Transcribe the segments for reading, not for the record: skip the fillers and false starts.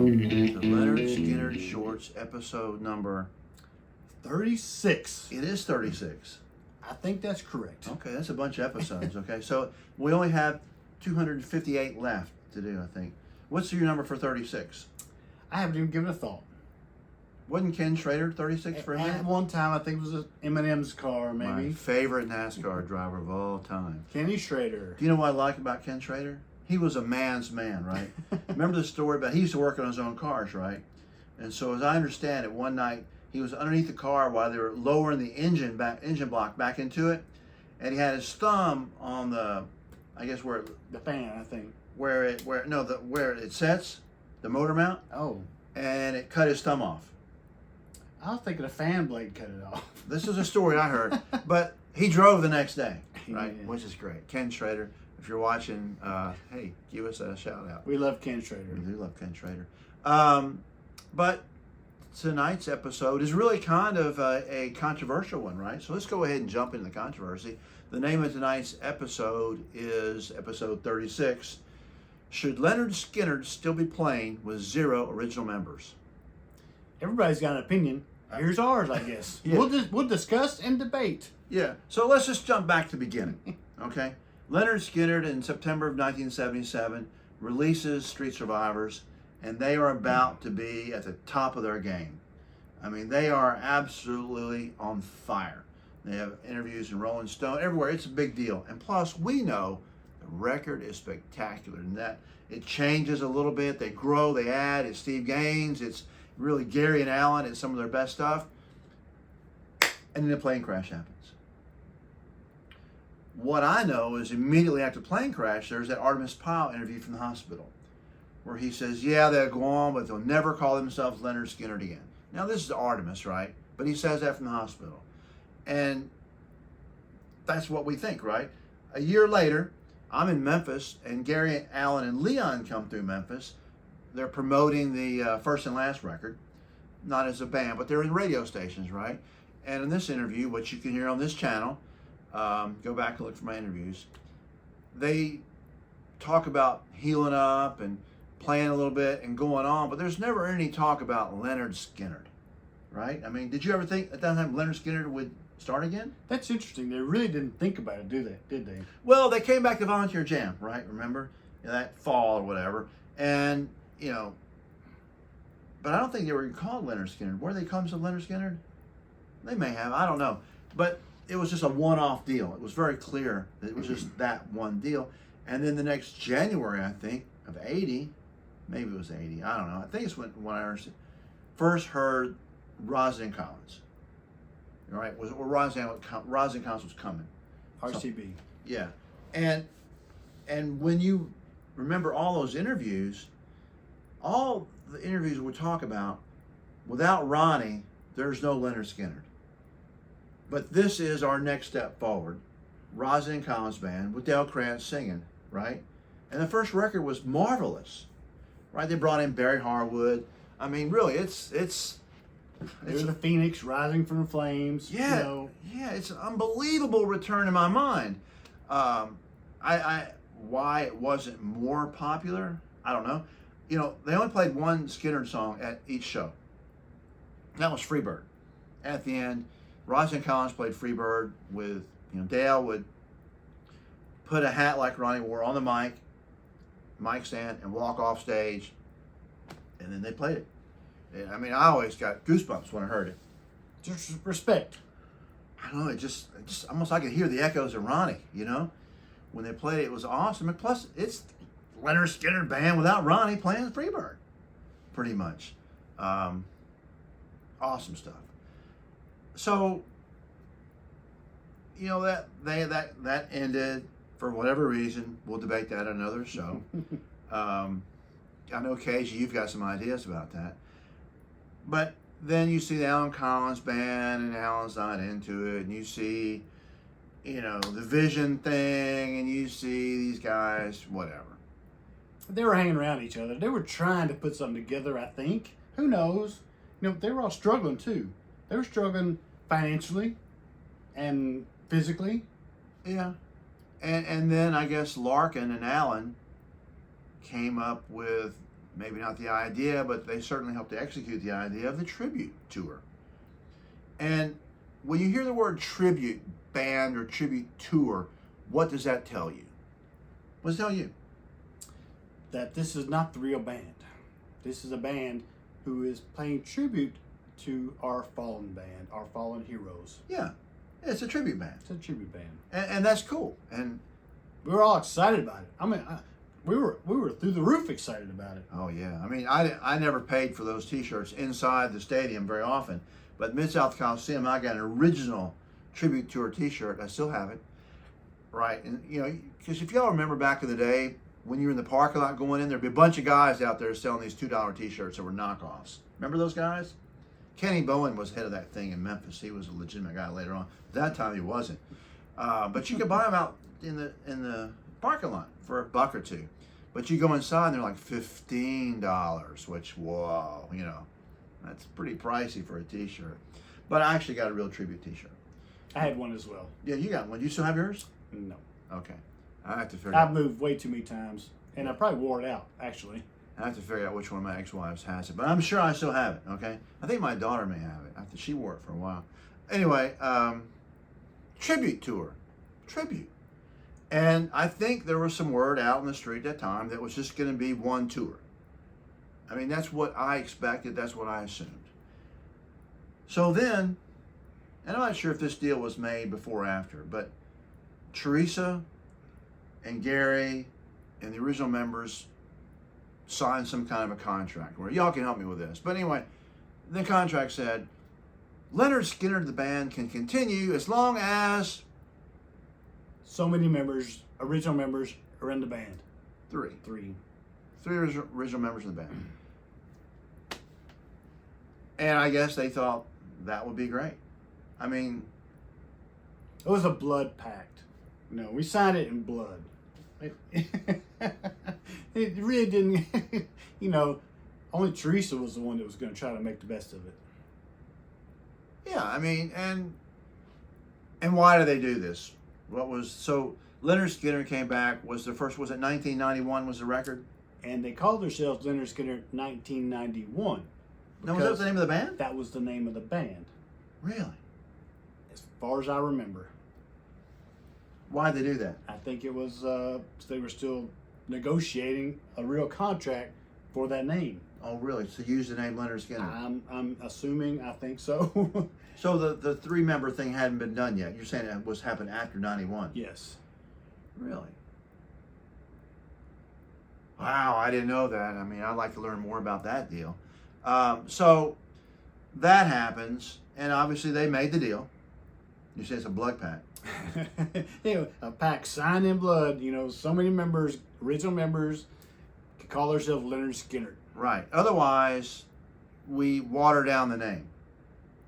welcome to Lynyrd Skynyrd Shorts, episode number 36. It is 36. I think that's correct. Okay, that's a bunch of episodes. Okay, so we only have 258 left to do, I think. What's your number for 36? I haven't even given a thought. Wasn't Ken Schrader 36 for a minute? At one time, I think it was Eminem's car, My maybe. favorite NASCAR driver of all time. Kenny Schrader. Do you know what I like about Ken Schrader? He was a man's man, right? Remember the story about he used to work on his own cars, right? And so as I understand it, one night he was underneath the car while they were lowering the engine block back into it, and he had his thumb on the, I guess where The fan, I think. where it sets, the motor mount, Oh. and it cut his thumb off. I was thinking a fan blade cut it off. This is a story I heard, but he drove the next day, right? Yeah. Which is great. Ken Schrader, if you're watching, hey, give us a shout out. We love Ken Schrader. We do love Ken Schrader. But tonight's episode is really kind of a controversial one, right? So let's go ahead and jump into the controversy. The name of tonight's episode is episode 36. Should Lynyrd Skynyrd still be playing with 0 original members? Everybody's got an opinion. Here's ours, I guess. Yeah. We'll discuss and debate. Yeah, so let's just jump back to the beginning, okay? Lynyrd Skynyrd in September of 1977 releases Street Survivors, and they are about to be at the top of their game. I mean, they are absolutely on fire. They have interviews in Rolling Stone, everywhere. It's a big deal. And plus, we know the record is spectacular in that it changes a little bit. They grow, they add. It's Steve Gaines. It's really Gary and Alan. It's some of their best stuff. And then a plane crash happens. What I know is immediately after the plane crash, there's that Artemis Pyle interview from the hospital where he says, yeah, they'll go on, but they'll never call themselves Lynyrd Skynyrd again. Now, this is Artemis, right? But he says that from the hospital. And that's what we think, right? A year later, I'm in Memphis, and Gary, Allen, and Leon come through Memphis. They're promoting the First and Last record, not as a band, but they're in radio stations, right? And in this interview, which you can hear on this channel, go back and look for my interviews, they talk about healing up and playing a little bit and going on, but there's never any talk about Lynyrd Skynyrd, right? I mean, did you ever think at that time Lynyrd Skynyrd would start again? That's interesting. They really didn't think about it, did they? Well, they came back to Volunteer Jam, right? Remember? That fall or whatever. And, you know, but I don't think they were called Lynyrd Skynyrd. Were they called themselves Lynyrd Skynyrd? They may have. I don't know. But it was just a one-off deal. It was very clear that it was just that one deal. And then the next January, I think, of 80, maybe it was 80, I don't know. I think it's when I first heard Rosin Collins. All right, Rosin Collins was coming. RCB. So, yeah. And when you remember all those interviews, all the interviews we talk about, without Ronnie, there's no Lynyrd Skynyrd. But this is our next step forward. Rosin Collins Band with Dale Krantz singing, right? And the first record was marvelous, right? They brought in Barry Harwood. I mean, really, it's There's the Phoenix rising from the flames. Yeah, You know. yeah, it's an unbelievable return in my mind. Why it wasn't more popular, I don't know. You know, they only played one Skynyrd song at each show. That was Freebird. At the end, Rosin Collins played Freebird with, Dale would put a hat like Ronnie wore on the mic stand, and walk off stage, and then they played it. I mean, I always got goosebumps when I heard it. Just respect. I don't know, it just almost I could hear the echoes of Ronnie, When they played it, it was awesome. And plus, it's Lynyrd Skynyrd band without Ronnie playing Freebird, pretty much. Awesome stuff. So, that ended for whatever reason. We'll debate that on another show. I know, Casey, you've got some ideas about that. But then you see the Alan Collins band, and Alan's not into it, and you see, the Vision thing, and you see these guys, whatever. They were hanging around each other. They were trying to put something together, I think. Who knows? They were all struggling too. They were struggling financially and physically. Yeah. And then I guess Larkin and Allen came up with maybe not the idea, but they certainly helped to execute the idea of the tribute tour. And when you hear the word tribute band or tribute tour, what does that tell you? What does it tell you? That this is not the real band. This is a band who is paying tribute to our fallen band, our fallen heroes. Yeah, it's a tribute band. It's a tribute band. And that's cool. And we were all excited about it. I mean, we were through the roof excited about it. oh yeah, I mean, I never paid for those T-shirts inside the stadium very often, but Mid-South Coliseum, I got an original tribute tour T-shirt. I still have it, right? And you know, because if y'all remember back in the day when you were in the parking lot going in, there'd be a bunch of guys out there selling these $2 T-shirts that were knockoffs. Remember those guys? Kenny Bowen was head of that thing in Memphis. He was a legitimate guy later on. At that time, he wasn't. But you could buy them out in the parking lot for $1 or $2. But you go inside and they're like $15, which, whoa, you know, that's pretty pricey for a T-shirt. But I actually got a real tribute T-shirt. I had one as well. Yeah, you got one. Do you still have yours? No. Okay. I have to figure I've out. moved way too many times, and I probably wore it out, actually. I have to figure out which one of my ex-wives has it, but I'm sure I still have it. Okay. I think my daughter may have it. I think she wore it for a while. Anyway, tribute tour, tribute, and I think there was some word out in the street at that time that was just going to be one tour. I mean, that's what I expected. That's what I assumed. So then, and I'm not sure if this deal was made before or after, but Teresa and Gary and the original members signed some kind of a contract where y'all can help me with this. But anyway, the contract said Lynyrd Skynyrd, the band, can continue as long as So many members, original members, are in the band. three Three. original members of the band. And I guess they thought that would be great. I mean, It was a blood pact. No, we signed it in blood. It really didn't, you know, only Teresa was the one that was going to try to make the best of it. yeah, I mean, and why do they do this? So Lynyrd Skynyrd came back, was it 1991 was the record? And they called themselves Lynyrd Skynyrd 1991. No, was that the name of the band? That was the name of the band, Really? as far as I remember. Why'd they do that? I think it was, they were still negotiating a real contract for that name. Oh, really? To use the name Lynyrd Skynyrd? I'm assuming, I think so. So the 3-member thing hadn't been done yet. You're saying it was happened after 91? Yes. Really? Wow, I didn't know that. I mean, I'd like to learn more about that deal. So that happens, and obviously they made the deal. You say it's a blood pact. Yeah, a pact signed in blood. You know, so many members, original members, could call themselves Lynyrd Skynyrd. Right. Otherwise, we water down the name.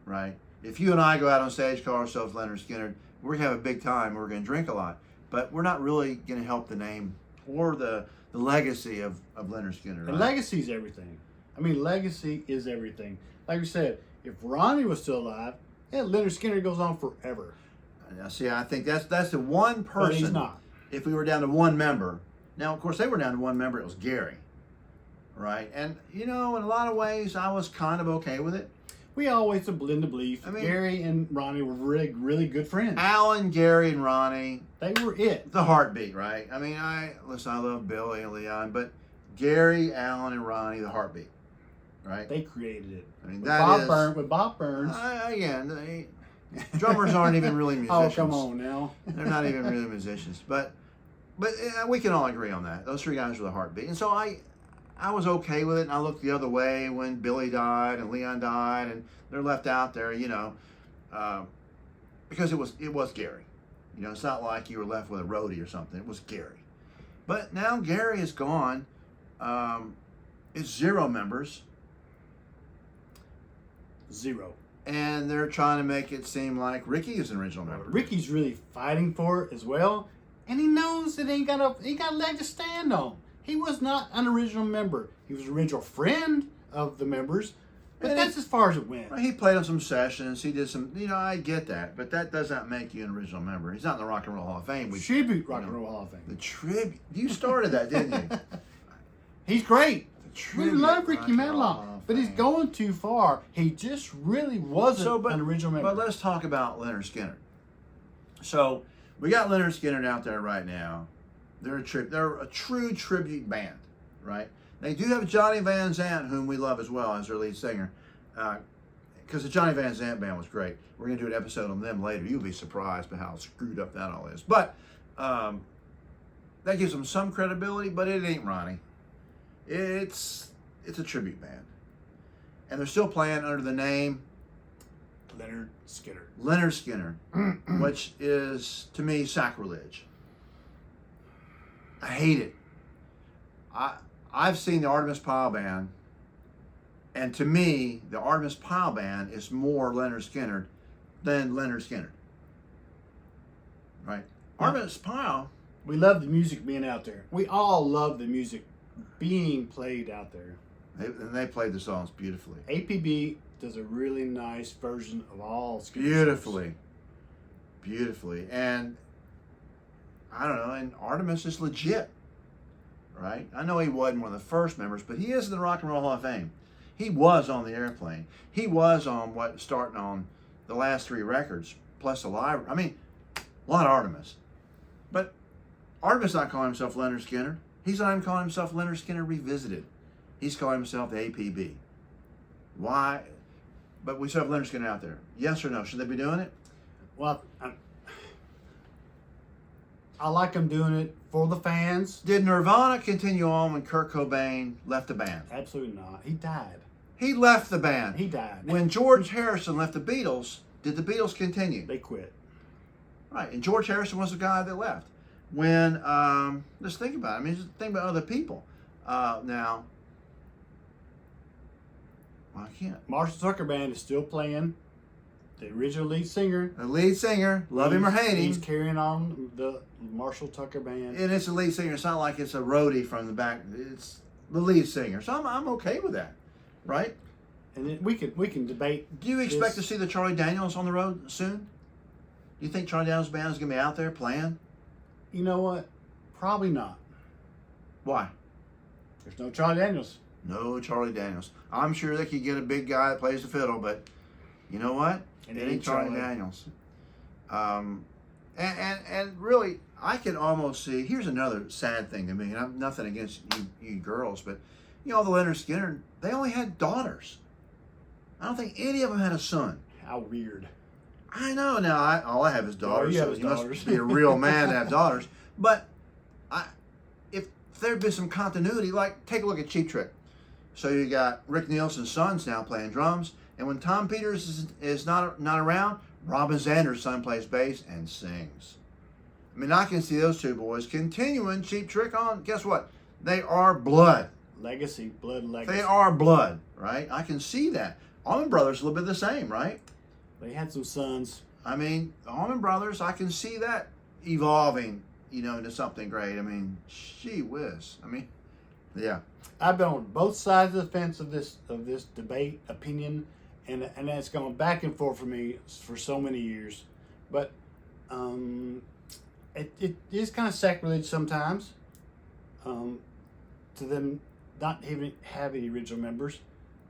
Right. If you and I go out on stage, call ourselves Lynyrd Skynyrd, we're gonna have a big time. We're gonna drink a lot, but we're not really gonna help the name or the legacy of Lynyrd Skynyrd. And right? legacy is everything. I mean, legacy is everything. Like we said, if Ronnie was still alive, yeah, Lynyrd Skynyrd goes on forever. Now, see, I think that's the one person. But he's not. If we were down to one member, now of course they were down to one member. It was Gary, right? And you know, in a lot of ways, I was kind of okay with it. We always a blend of belief. I mean, Gary and Ronnie were really, really good friends. Alan, Gary, and Ronnie, They were it. the heartbeat, right? I mean, I love Billy and Leon, but Gary, Alan, and Ronnie, the heartbeat, right? They created it. I mean, With that is Bob Burns. again. Drummers aren't even really musicians. Oh, come on now. They're not even really musicians, but we can all agree on that. Those 3 guys were the heartbeat, and so I was okay with it. And I looked the other way when Billy died and Leon died, and they're left out there, you know, because it was Gary. You know, it's not like you were left with a roadie or something. It was Gary. But now Gary is gone. It's 0 members. 0. And they're trying to make it seem like Ricky is an original member. Ricky's really fighting for it as well, and he knows that he ain't got a leg to stand on. He was not an original member. He was an original friend of the members, but And that's as far as it went. He played on some sessions. He did some, you know, I get that, but that does not make you an original member. He's not in the Rock and Roll Hall of Fame. Tribute Rock and Roll Hall of Fame. The tribute. You started that, didn't you? He's great. We love Ricky Medlock, but he's going too far. He just really wasn't an original member. But let's talk about Lynyrd Skynyrd. So we got Lynyrd Skynyrd out there right now. They're a true tribute band, right? They do have Johnny Van Zant, whom we love as well as their lead singer, because the Johnny Van Zant band was great. We're going to do an episode on them later. You'll be surprised by how screwed up that all is. But that gives them some credibility, but it ain't Ronnie. It's a tribute band. And they're still playing under the name Lynyrd Skynyrd. Lynyrd Skynyrd, which is, to me, sacrilege. I hate it. I've seen the Artemis Pyle Band, and to me, the Artemis Pyle Band is more Lynyrd Skynyrd than Lynyrd Skynyrd. Right? Yeah. Artemis Pyle. We love the music being out there. We all love the music being played out there. And they played the songs beautifully. APB does a really nice version of all Skynyrd Beautifully. songs. Beautifully. And I don't know, and Artemis is legit. Right? I know he wasn't one of the first members, but he is in the Rock and Roll Hall of Fame. He was on the Airplane. He was on starting on the last 3 records, plus the live. I mean, a lot of Artemis. But Artemis not calling himself Lynyrd Skynyrd. He's not even calling himself Lynyrd Skynyrd Revisited. He's calling himself the APB. Why? But we still have Lynyrd Skynyrd out there. Yes or no? Should they be doing it? Well, I like them doing it for the fans. Did Nirvana continue on when Kurt Cobain left the band? Absolutely not. He died. He left the band. He died. When George Harrison left the Beatles, did the Beatles continue? They quit. Right, and George Harrison was the guy that left. When, let's think about it. I mean, just think about other people. Now, well, I can't. Marshall Tucker Band is still playing. The original lead singer. The lead singer, love him or hate He's him. carrying on the Marshall Tucker Band. And it's the lead singer. It's not like it's a roadie from the back. It's the lead singer. So I'm okay with that, right? And then we can debate. Do you expect to see the Charlie Daniels on the road soon? Do you think Charlie Daniels Band is going to be out there playing? You know what? Probably not. Why? There's no Charlie Daniels. No Charlie Daniels. I'm sure they could get a big guy that plays the fiddle, but you know what? It It ain't ain't Charlie Charlie. Daniels. And really, I can almost see. Here's another sad thing to me, and I'm nothing against you girls, but you know, the Lynyrd Skynyrd, they only had daughters. I don't think any of them had a son. How weird. I know. Now, all I have is daughters, you so have you daughters. must be a real man to have daughters. But if there'd been some continuity, like take a look at Cheap Trick. So you got Rick Nielsen's sons now playing drums, and when Tom Peters is not around, Robin Zander's son plays bass and sings. I mean, I can see those two boys continuing Cheap Trick on. Guess what? They are blood. Legacy, blood legacy. They are blood, right? I can see that. Allman Brothers a little bit the same, right? They had some sons. I mean, the Allman Brothers, I can see that evolving, into something great. I mean, gee whiz. I mean, yeah. I've been on both sides of the fence of this debate, opinion, and it's gone back and forth for me for so many years. But it is kind of sacrilege sometimes to them not even have any original members.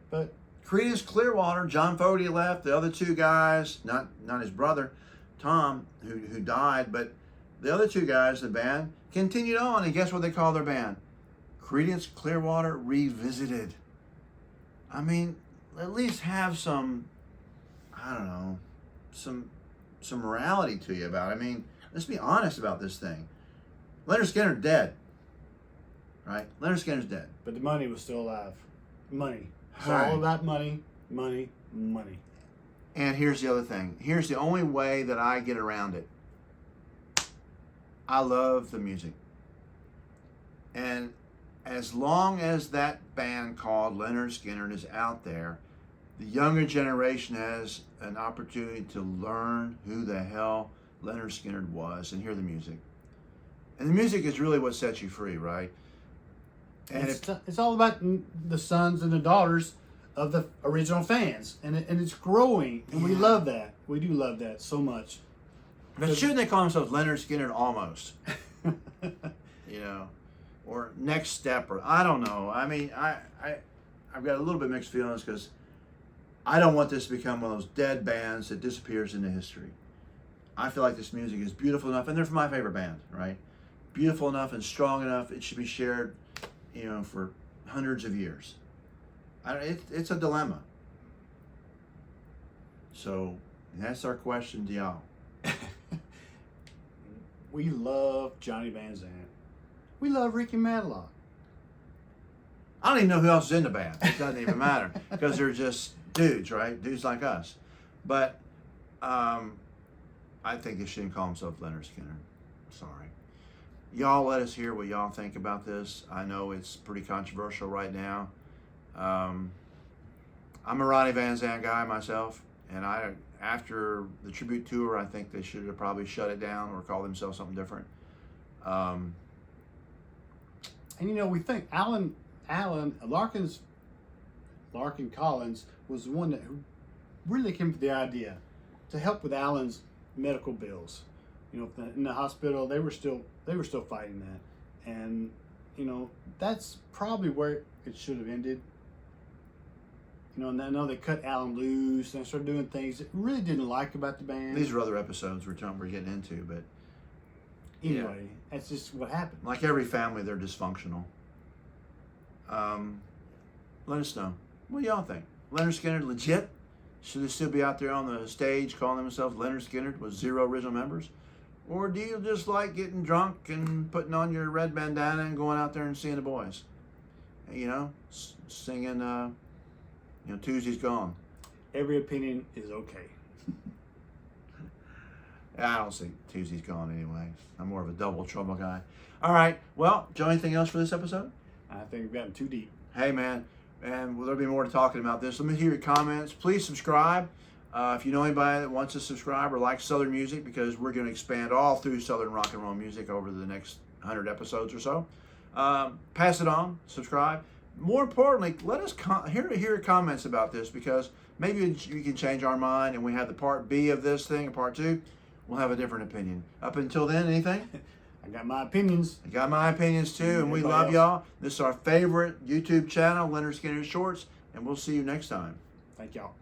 But Creedence Clearwater, John Fogerty left. The other 2 guys, not his brother, Tom, who died, but the other 2 guys in the band continued on. And guess what they call their band? Creedence Clearwater Revisited. I mean, at least have some, I don't know, some morality to you about it. I mean, let's be honest about this thing. Lynyrd Skynyrd dead. Right? Lynyrd Skynyrd's dead. the money was still alive. Money. It's Right. all about money, money, money. And here's the other thing. Here's the only way that I get around it. I love the music. And as long as that band called Lynyrd Skynyrd is out there, the younger generation has an opportunity to learn who the hell Lynyrd Skynyrd was and hear the music. And the music is really what sets you free, right? And It's all about the sons and the daughters of the original fans, and it's growing, and we love that. We do love that so much. But shouldn't they call themselves Lynyrd Skynyrd almost? or Next Step, or I don't know. I mean, I've got a little bit mixed feelings because I don't want this to become one of those dead bands that disappears into history. I feel like this music is beautiful enough, and they're my favorite band, right? Beautiful enough and strong enough, it should be shared, for hundreds of years. It's a dilemma. So that's our question to y'all. We love Johnny Van Zant. We love Ricky Matlock. I don't even know who else is in the band. It doesn't even matter because they're just dudes, right? Dudes like us. But I think they shouldn't call themselves Lynyrd Skynyrd. Sorry. Y'all let us hear what y'all think about this. I know it's pretty controversial right now. I'm a Ronnie Van Zant guy myself, and after the tribute tour, I think they should have probably shut it down or called themselves something different. And we think Larkin Collins was the one that really came up with the idea to help with Alan's medical bills. In the hospital, they were still fighting that, and that's probably where it should have ended. And I know they cut Alan loose and started doing things that really didn't like about the band. These are other episodes we're getting into, but anyway, that's just what happened. Like every family, they're dysfunctional. Let us know. What do y'all think? Lynyrd Skynyrd legit? Should they still be out there on the stage calling themselves Lynyrd Skynyrd with 0 original members? Or do you just like getting drunk and putting on your red bandana and going out there and seeing the boys? Singing, Tuesday's Gone. Every opinion is okay. I don't think Tuesday's Gone anyway. I'm more of a Double Trouble guy. All right. Well, Joe, anything else for this episode? I think we've gotten too deep. Hey, man. And there'll be more talking about this. Let me hear your comments. Please subscribe. If you know anybody that wants to subscribe or likes Southern music, because we're going to expand all through Southern rock and roll music over the next 100 episodes or so. Pass it on. Subscribe. More importantly, let us hear comments about this, because maybe we can change our mind and we have the part B of this thing, and part 2, we'll have a different opinion. Up until then, anything? I got my opinions. I got my opinions too, and we love y'all. This is our favorite YouTube channel, Lynyrd Skynyrd Shorts, and we'll see you next time. Thank y'all.